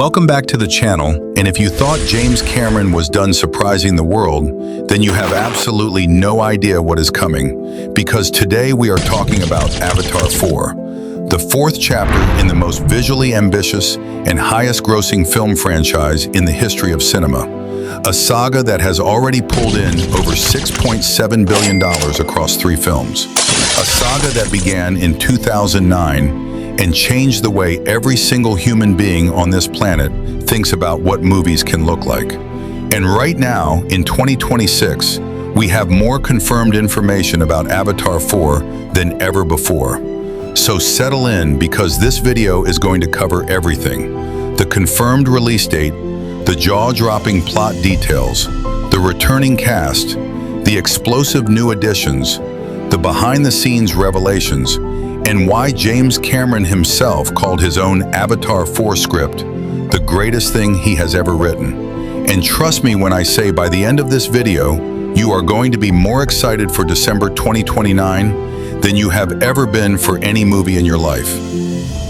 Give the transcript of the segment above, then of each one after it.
Welcome back to the channel, and if you thought James Cameron was done surprising the world, then you have absolutely no idea what is coming, because today we are talking about Avatar 4, the fourth chapter in the most visually ambitious and highest-grossing film franchise in the history of cinema, a saga that has already pulled in over $6.7 billion across 3 films, a saga that began in 2009 and changed the way every single human being on this planet thinks about what movies can look like. And right now, in 2026, we have more confirmed information about Avatar 4 than ever before. So settle in, because this video is going to cover everything: the confirmed release date, the jaw-dropping plot details, the returning cast, the explosive new additions, the behind-the-scenes revelations, and why James Cameron himself called his own Avatar 4 script the greatest thing he has ever written. And trust me when I say, by the end of this video, you are going to be more excited for December 2029 than you have ever been for any movie in your life.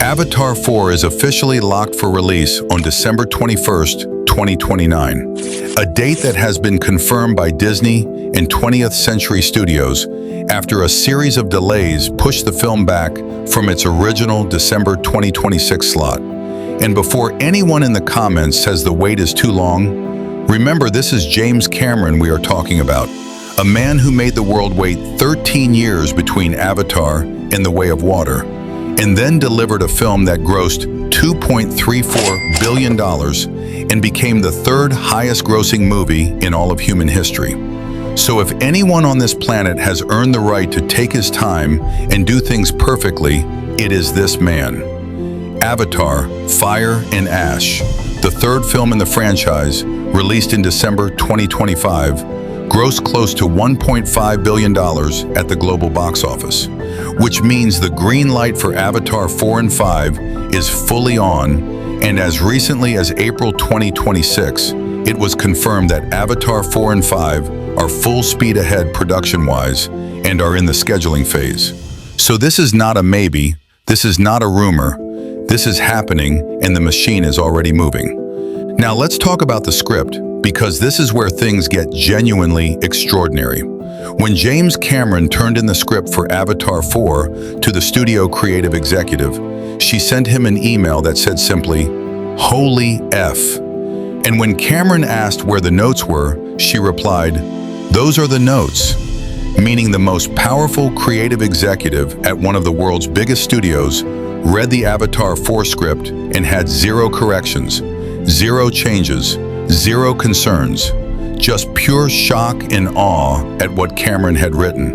Avatar 4 is officially locked for release on December 21st, 2029, a date that has been confirmed by Disney and 20th Century Studios after a series of delays pushed the film back from its original December 2026 slot. And before anyone in the comments says the wait is too long, remember, this is James Cameron we are talking about, a man who made the world wait 13 years between Avatar and The Way of Water, and then delivered a film that grossed $2.34 billion and became the third highest grossing movie in all of human history. So if anyone on this planet has earned the right to take his time and do things perfectly, it is this man. Avatar: Fire and Ash, the third film in the franchise, released in December 2025, grossed close to $1.5 billion at the global box office, which means the green light for Avatar 4 and 5 is fully on, and as recently as April 2026, it was confirmed that Avatar 4 and 5 are full speed ahead production-wise and are in the scheduling phase. So this is not a maybe, this is not a rumor, this is happening, and the machine is already moving. Now let's talk about the script, because this is where things get genuinely extraordinary. When James Cameron turned in the script for Avatar 4 to the studio creative executive, she sent him an email that said simply, "Holy F." And when Cameron asked where the notes were, she replied, "Those are the notes," meaning the most powerful creative executive at one of the world's biggest studios read the Avatar 4 script and had 0 corrections, 0 changes, 0 concerns, just pure shock and awe at what Cameron had written.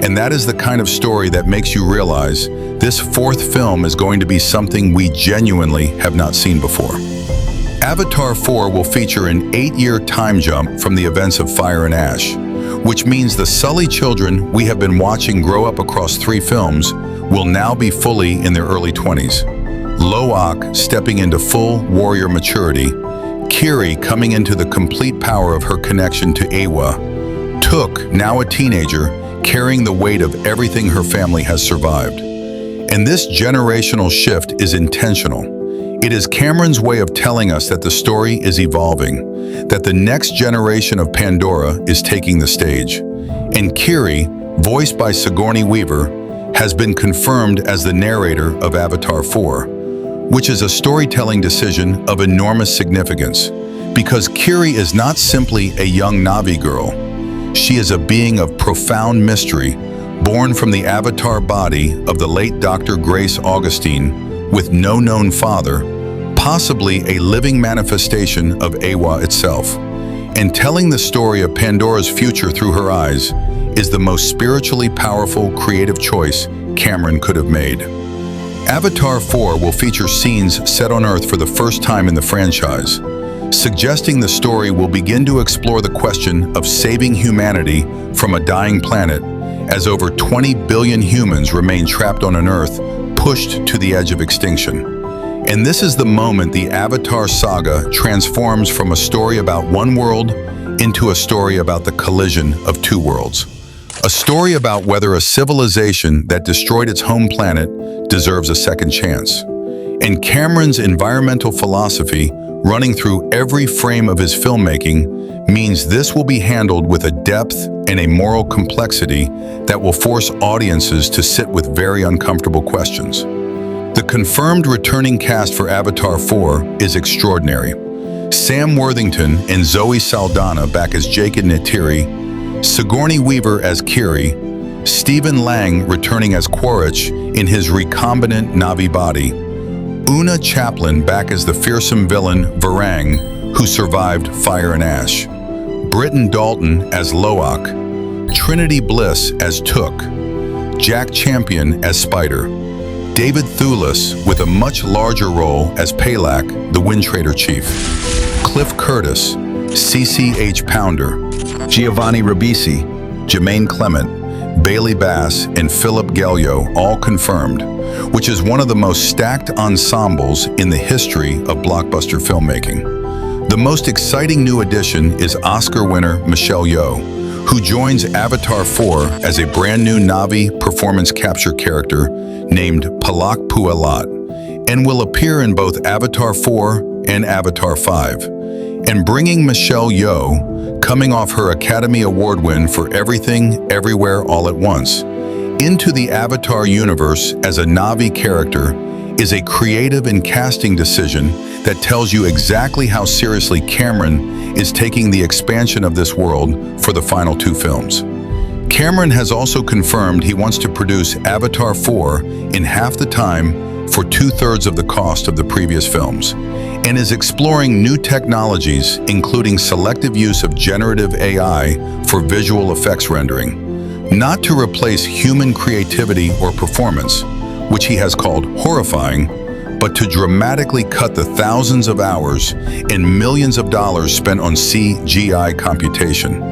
And that is the kind of story that makes you realize this fourth film is going to be something we genuinely have not seen before. Avatar 4 will feature an 8-year time jump from the events of Fire and Ash, which means the Sully children we have been watching grow up across 3 films will now be fully in their early 20s. Loak stepping into full warrior maturity, Kiri coming into the complete power of her connection to Eywa, Took, now a teenager, carrying the weight of everything her family has survived. And this generational shift is intentional. It is Cameron's way of telling us that the story is evolving, that the next generation of Pandora is taking the stage. And Kiri, voiced by Sigourney Weaver, has been confirmed as the narrator of Avatar 4, which is a storytelling decision of enormous significance, because Kiri is not simply a young Na'vi girl. She is a being of profound mystery, born from the Avatar body of the late Dr. Grace Augustine, with no known father, possibly a living manifestation of Eywa itself. And telling the story of Pandora's future through her eyes is the most spiritually powerful creative choice Cameron could have made. Avatar 4 will feature scenes set on Earth for the first time in the franchise, suggesting the story will begin to explore the question of saving humanity from a dying planet, as over 20 billion humans remain trapped on an Earth pushed to the edge of extinction. And this is the moment the Avatar saga transforms from a story about one world into a story about the collision of 2 worlds. A story about whether a civilization that destroyed its home planet deserves a second chance. And Cameron's environmental philosophy, running through every frame of his filmmaking, means this will be handled with a depth and a moral complexity that will force audiences to sit with very uncomfortable questions. The confirmed returning cast for Avatar 4 is extraordinary. Sam Worthington and Zoe Saldana back as Jake and Neytiri, Sigourney Weaver as Kiri, Stephen Lang returning as Quaritch in his recombinant Na'vi body, Una Chaplin back as the fearsome villain Varang, who survived fire and ash, Britton Dalton as Loak, Trinity Bliss as Took, Jack Champion as Spider, David Thewlis with a much larger role as Palak, the Wind Trader Chief, Cliff Curtis, CCH Pounder, Giovanni Ribisi, Jermaine Clement, Bailey Bass, and Philip Gelio, all confirmed, which is one of the most stacked ensembles in the history of blockbuster filmmaking. The most exciting new addition is Oscar winner Michelle Yeoh, who joins Avatar 4 as a brand new Na'vi performance capture character named Palak Pualat, and will appear in both Avatar 4 and Avatar 5. And bringing Michelle Yeoh, coming off her Academy Award win for Everything, Everywhere, All at Once, into the Avatar universe as a Na'vi character is a creative and casting decision that tells you exactly how seriously Cameron is taking the expansion of this world for the final two films. Cameron has also confirmed he wants to produce Avatar 4 in half the time for 2/3 of the cost of the previous films, and is exploring new technologies, including selective use of generative AI for visual effects rendering, not to replace human creativity or performance, which he has called horrifying, but to dramatically cut the thousands of hours and millions of dollars spent on CGI computation,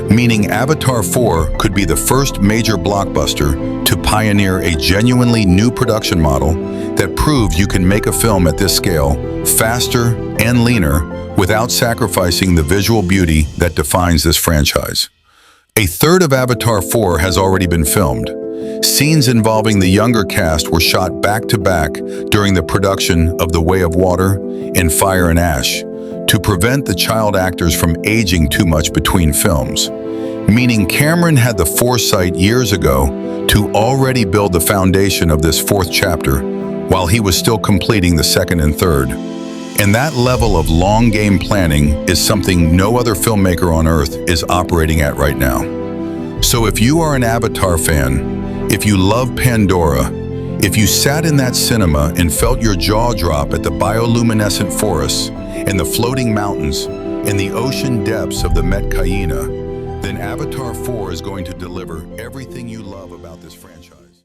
meaning Avatar 4 could be the first major blockbuster to pioneer a genuinely new production model that proves you can make a film at this scale faster and leaner without sacrificing the visual beauty that defines this franchise. A third of Avatar 4 has already been filmed. Scenes involving the younger cast were shot back-to-back during the production of The Way of Water and Fire and Ash to prevent the child actors from aging too much between films, meaning Cameron had the foresight years ago to already build the foundation of this fourth chapter while he was still completing the second and third. And that level of long game planning is something no other filmmaker on Earth is operating at right now. So if you are an Avatar fan, if you love Pandora, if you sat in that cinema and felt your jaw drop at the bioluminescent forests and the floating mountains and the ocean depths of the Met Cayena, then Avatar 4 is going to deliver everything you love about this franchise.